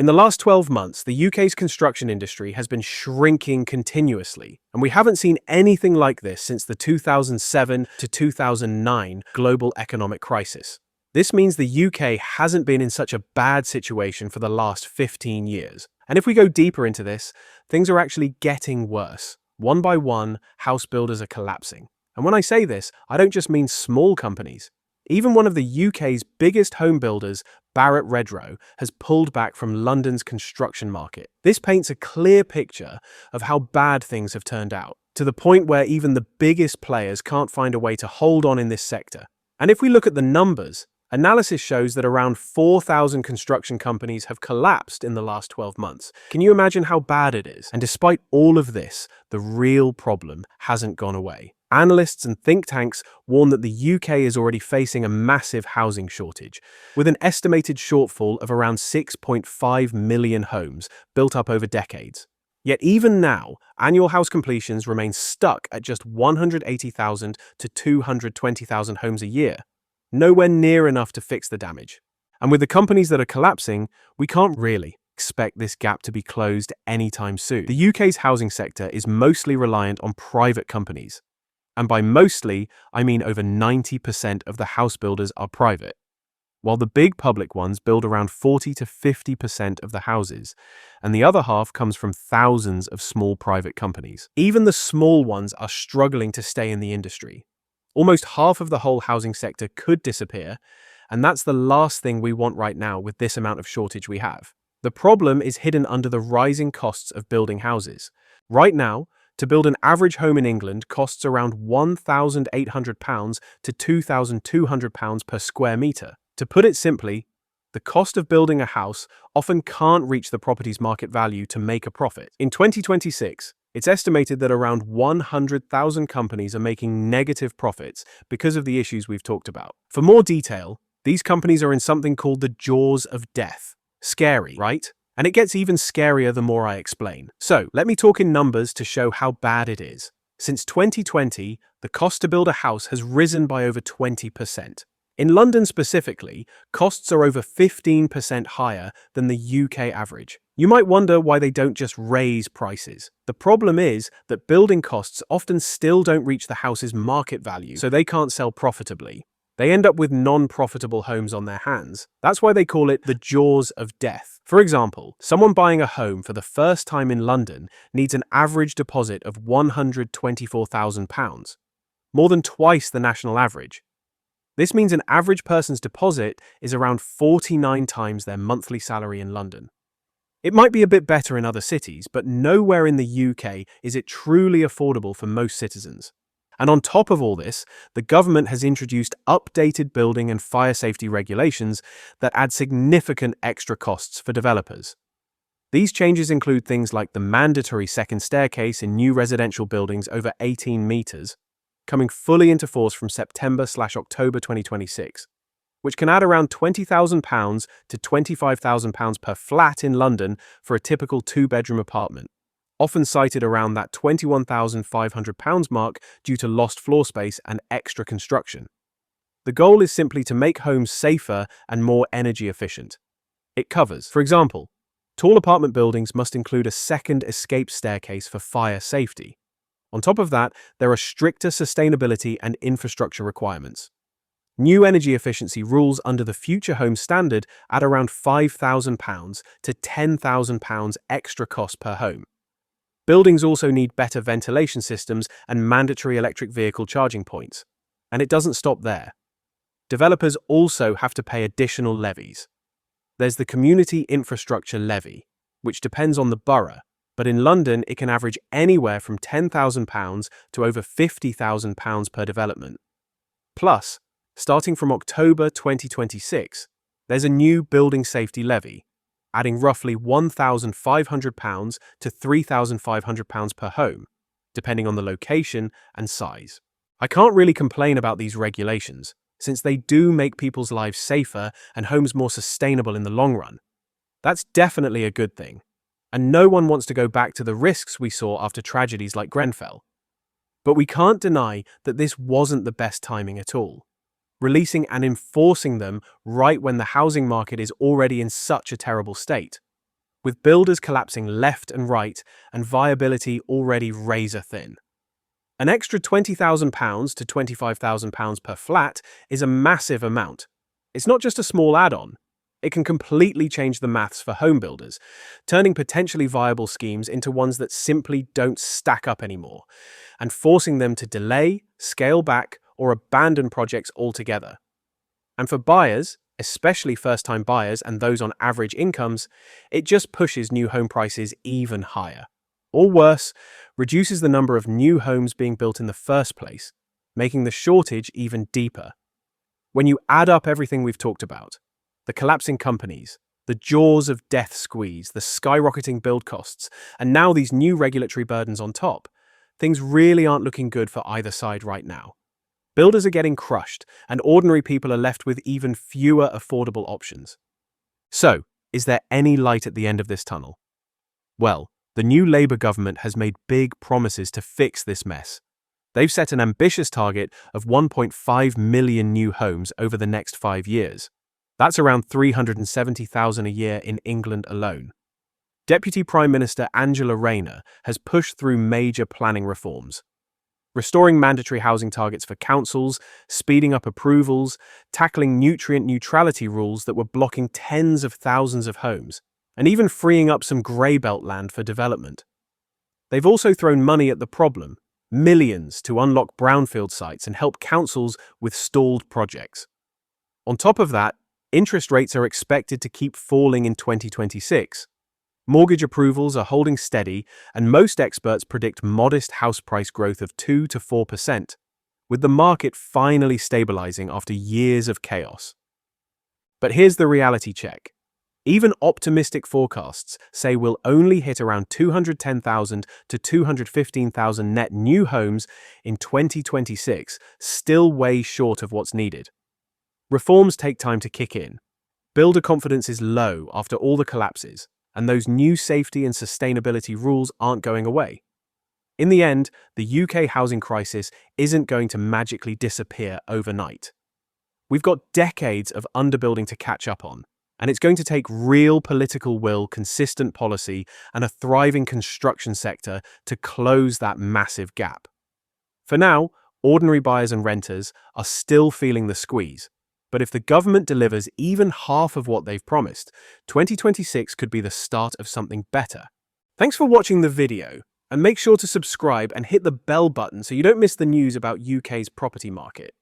In the last 12 months, the UK's construction industry has been shrinking continuously, and we haven't seen anything like this since the 2007 to 2009 global economic crisis. This means the UK hasn't been in such a bad situation for the last 15 years. And if we go deeper into this, things are actually getting worse. One by one, house builders are collapsing. And when I say this, I don't just mean small companies. Even one of the UK's biggest home builders, Barratt Redrow, has pulled back from London's construction market. This paints a clear picture of how bad things have turned out, to the point where even the biggest players can't find a way to hold on in this sector. And if we look at the numbers, analysis shows that around 4,000 construction companies have collapsed in the last 12 months. Can you imagine how bad it is? And despite all of this, the real problem hasn't gone away. Analysts and think tanks warn that the UK is already facing a massive housing shortage, with an estimated shortfall of around 6.5 million homes built up over decades. Yet even now, annual house completions remain stuck at just 180,000 to 220,000 homes a year, nowhere near enough to fix the damage. And with the companies that are collapsing, we can't really expect this gap to be closed anytime soon. The UK's housing sector is mostly reliant on private companies. And by mostly, I mean over 90% of the house builders are private, while the big public ones build around 40 to 50% of the houses, and the other half comes from thousands of small private companies. Even the small ones are struggling to stay in the industry. Almost half of the whole housing sector could disappear, and that's the last thing we want right now with this amount of shortage we have. The problem is hidden under the rising costs of building houses. Right now, to build an average home in England costs around £1,800 to £2,200 per square metre. To put it simply, the cost of building a house often can't reach the property's market value to make a profit. In 2026, it's estimated that around 100,000 companies are making negative profits because of the issues we've talked about. For more detail, these companies are in something called the jaws of death. Scary, right? And it gets even scarier the more I explain. So, let me talk in numbers to show how bad it is. Since 2020, the cost to build a house has risen by over 20%. In London specifically, costs are over 15% higher than the UK average. You might wonder why they don't just raise prices. The problem is that building costs often still don't reach the house's market value, so they can't sell profitably. They end up with non-profitable homes on their hands. That's why they call it the jaws of death. For example, someone buying a home for the first time in London needs an average deposit of £124,000, more than twice the national average. This means an average person's deposit is around 49 times their monthly salary in London. It might be a bit better in other cities, but nowhere in the UK is it truly affordable for most citizens. And on top of all this, the government has introduced updated building and fire safety regulations that add significant extra costs for developers. These changes include things like the mandatory second staircase in new residential buildings over 18 metres, coming fully into force from September/October 2026, which can add around £20,000 to £25,000 per flat in London for a typical two-bedroom apartment, often cited around that £21,500 mark due to lost floor space and extra construction. The goal is simply to make homes safer and more energy efficient. It covers, for example, tall apartment buildings must include a second escape staircase for fire safety. On top of that, there are stricter sustainability and infrastructure requirements. New energy efficiency rules under the Future Home Standard add around £5,000 to £10,000 extra cost per home. Buildings also need better ventilation systems and mandatory electric vehicle charging points. And it doesn't stop there. Developers also have to pay additional levies. There's the Community Infrastructure Levy, which depends on the borough, but in London it can average anywhere from £10,000 to over £50,000 per development. Plus, starting from October 2026, there's a new Building Safety Levy, adding roughly £1,500 to £3,500 per home, depending on the location and size. I can't really complain about these regulations, since they do make people's lives safer and homes more sustainable in the long run. That's definitely a good thing, and no one wants to go back to the risks we saw after tragedies like Grenfell. But we can't deny that this wasn't the best timing at all. Releasing and enforcing them right when the housing market is already in such a terrible state. with builders collapsing left and right and viability already razor thin. An extra £20,000 to £25,000 per flat is a massive amount. It's not just a small add-on. It can completely change the maths for home builders, turning potentially viable schemes into ones that simply don't stack up anymore, and forcing them to delay, scale back, or abandon projects altogether. And for buyers, especially first-time buyers and those on average incomes, it just pushes new home prices even higher. Or worse, reduces the number of new homes being built in the first place, making the shortage even deeper. When you add up everything we've talked about, the collapsing companies, the jaws of death squeeze, the skyrocketing build costs, and now these new regulatory burdens on top, things really aren't looking good for either side right now. Builders are getting crushed, and ordinary people are left with even fewer affordable options. So, is there any light at the end of this tunnel? Well, the new Labour government has made big promises to fix this mess. They've set an ambitious target of 1.5 million new homes over the next 5 years. That's around 370,000 a year in England alone. Deputy Prime Minister Angela Rayner has pushed through major planning reforms, restoring mandatory housing targets for councils, speeding up approvals, tackling nutrient neutrality rules that were blocking tens of thousands of homes, and even freeing up some grey belt land for development. They've also thrown money at the problem, millions to unlock brownfield sites and help councils with stalled projects. On top of that, interest rates are expected to keep falling in 2026. Mortgage approvals are holding steady, and most experts predict modest house price growth of 2 to 4%, with the market finally stabilizing after years of chaos. But here's the reality check. Even optimistic forecasts say we'll only hit around 210,000 to 215,000 net new homes in 2026, still way short of what's needed. Reforms take time to kick in. Builder confidence is low after all the collapses, and those new safety and sustainability rules aren't going away. In the end, the UK housing crisis isn't going to magically disappear overnight. We've got decades of underbuilding to catch up on, and it's going to take real political will, consistent policy, and a thriving construction sector to close that massive gap. For now, ordinary buyers and renters are still feeling the squeeze. But if the government delivers even half of what they've promised, 2026 could be the start of something better. Thanks for watching the video, and make sure to subscribe and hit the bell button so you don't miss the news about UK's property market.